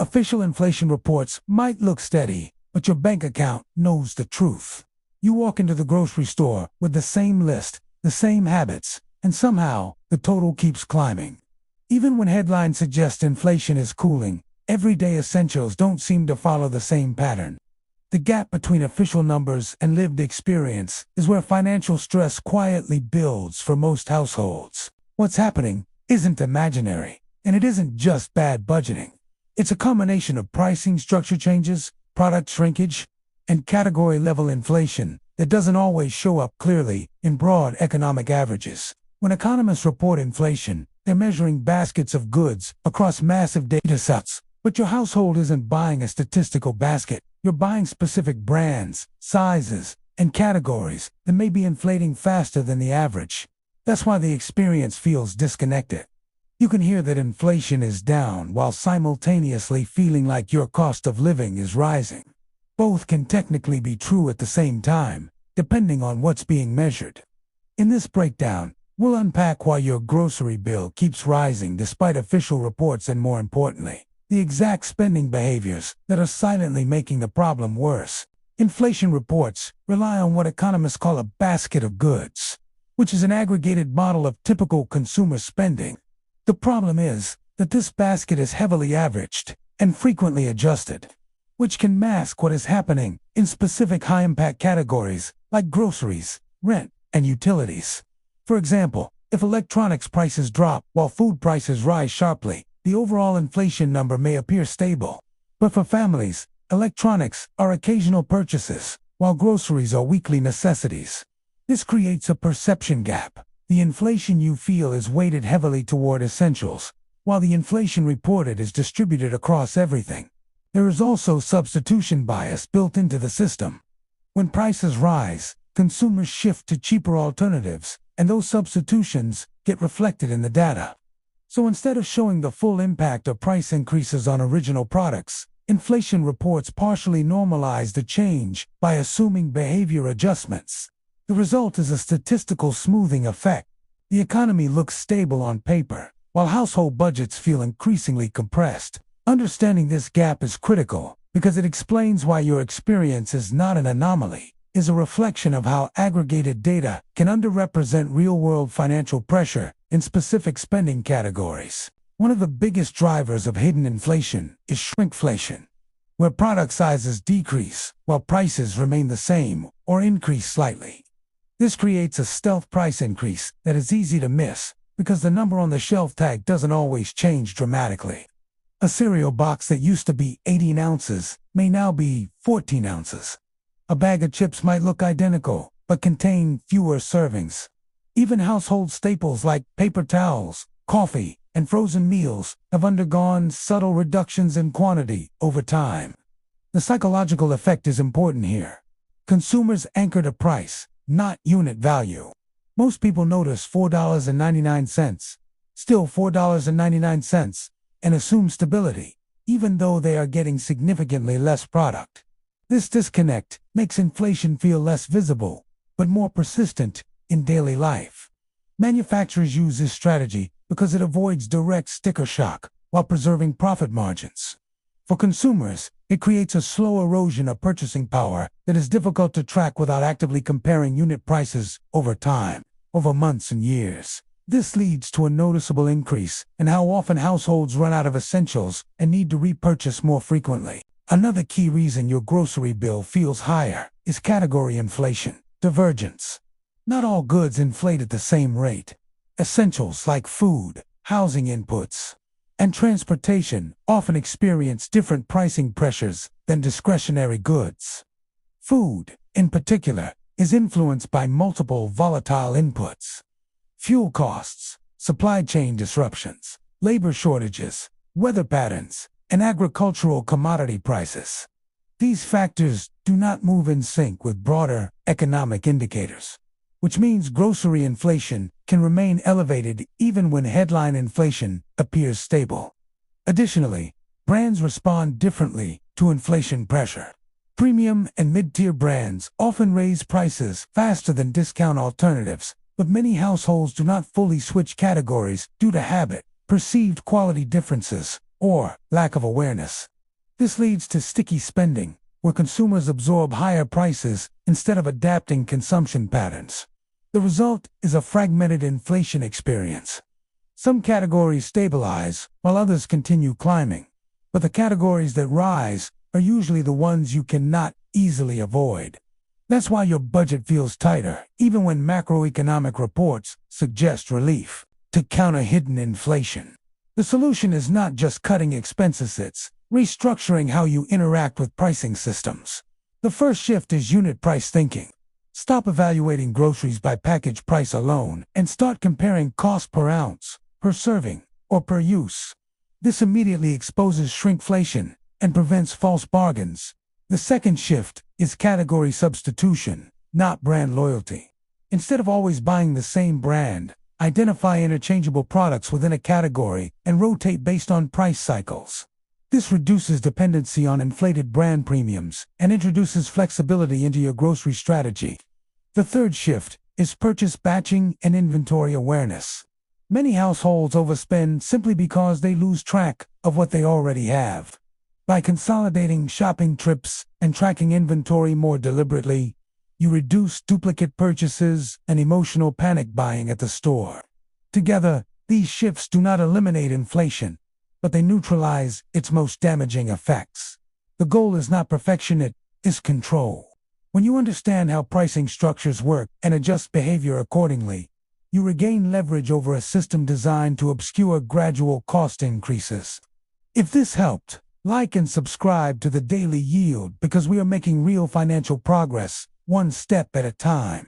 Official inflation reports might look steady, but your bank account knows the truth. You walk into the grocery store with the same list, the same habits, and somehow the total keeps climbing. Even when headlines suggest inflation is cooling, everyday essentials don't seem to follow the same pattern. The gap between official numbers and lived experience is where financial stress quietly builds for most households. What's happening isn't imaginary, and it isn't just bad budgeting. It's a combination of pricing structure changes, product shrinkage, and category-level inflation that doesn't always show up clearly in broad economic averages. When economists report inflation, they're measuring baskets of goods across massive data sets. But your household isn't buying a statistical basket. You're buying specific brands, sizes, and categories that may be inflating faster than the average. That's why the experience feels disconnected. You can hear that inflation is down while simultaneously feeling like your cost of living is rising. Both can technically be true at the same time, depending on what's being measured. In this breakdown, we'll unpack why your grocery bill keeps rising despite official reports and, more importantly, the exact spending behaviors that are silently making the problem worse. Inflation reports rely on what economists call a basket of goods, which is an aggregated model of typical consumer spending. The problem is that this basket is heavily averaged and frequently adjusted, which can mask what is happening in specific high-impact categories like groceries, rent, and utilities. For example, if electronics prices drop while food prices rise sharply, the overall inflation number may appear stable. But for families, electronics are occasional purchases, while groceries are weekly necessities. This creates a perception gap. The inflation you feel is weighted heavily toward essentials, while the inflation reported is distributed across everything. There is also substitution bias built into the system. When prices rise, consumers shift to cheaper alternatives, and those substitutions get reflected in the data. So instead of showing the full impact of price increases on original products, inflation reports partially normalize the change by assuming behavior adjustments. The result is a statistical smoothing effect. The economy looks stable on paper, while household budgets feel increasingly compressed. Understanding this gap is critical because it explains why your experience is not an anomaly, is a reflection of how aggregated data can underrepresent real-world financial pressure in specific spending categories. One of the biggest drivers of hidden inflation is shrinkflation, where product sizes decrease while prices remain the same or increase slightly. This creates a stealth price increase that is easy to miss because the number on the shelf tag doesn't always change dramatically. A cereal box that used to be 18 ounces may now be 14 ounces. A bag of chips might look identical but contain fewer servings. Even household staples like paper towels, coffee, and frozen meals have undergone subtle reductions in quantity over time. The psychological effect is important here. Consumers anchor to price, not unit value. Most people notice $4.99, still $4.99, and assume stability, even though they are getting significantly less product. This disconnect makes inflation feel less visible, but more persistent in daily life. Manufacturers use this strategy because it avoids direct sticker shock while preserving profit margins. For consumers, it creates a slow erosion of purchasing power that is difficult to track without actively comparing unit prices over time, over months and years. This leads to a noticeable increase in how often households run out of essentials and need to repurchase more frequently. Another key reason your grocery bill feels higher is category inflation, divergence. Not all goods inflate at the same rate. Essentials like food, housing inputs, and transportation often experience different pricing pressures than discretionary goods. Food, in particular, is influenced by multiple volatile inputs. Fuel costs, supply chain disruptions, labor shortages, weather patterns, and agricultural commodity prices. These factors do not move in sync with broader economic indicators, which means grocery inflation can remain elevated even when headline inflation appears stable. Additionally, brands respond differently to inflation pressure. Premium and mid-tier brands often raise prices faster than discount alternatives, but many households do not fully switch categories due to habit, perceived quality differences, or lack of awareness. This leads to sticky spending, where consumers absorb higher prices instead of adapting consumption patterns. The result is a fragmented inflation experience. Some categories stabilize, while others continue climbing. But the categories that rise are usually the ones you cannot easily avoid. That's why your budget feels tighter, even when macroeconomic reports suggest relief. To counter hidden inflation, the solution is not just cutting expenses, it's restructuring how you interact with pricing systems. The first shift is unit price thinking. Stop evaluating groceries by package price alone and start comparing cost per ounce, per serving, or per use. This immediately exposes shrinkflation and prevents false bargains. The second shift is category substitution, not brand loyalty. Instead of always buying the same brand, identify interchangeable products within a category and rotate based on price cycles. This reduces dependency on inflated brand premiums and introduces flexibility into your grocery strategy. The third shift is purchase batching and inventory awareness. Many households overspend simply because they lose track of what they already have. By consolidating shopping trips and tracking inventory more deliberately, you reduce duplicate purchases and emotional panic buying at the store. Together, these shifts do not eliminate inflation, but they neutralize its most damaging effects. The goal is not perfection, it is control. When you understand how pricing structures work and adjust behavior accordingly, you regain leverage over a system designed to obscure gradual cost increases. If this helped, like and subscribe to the Daily Yield because we are making real financial progress, one step at a time.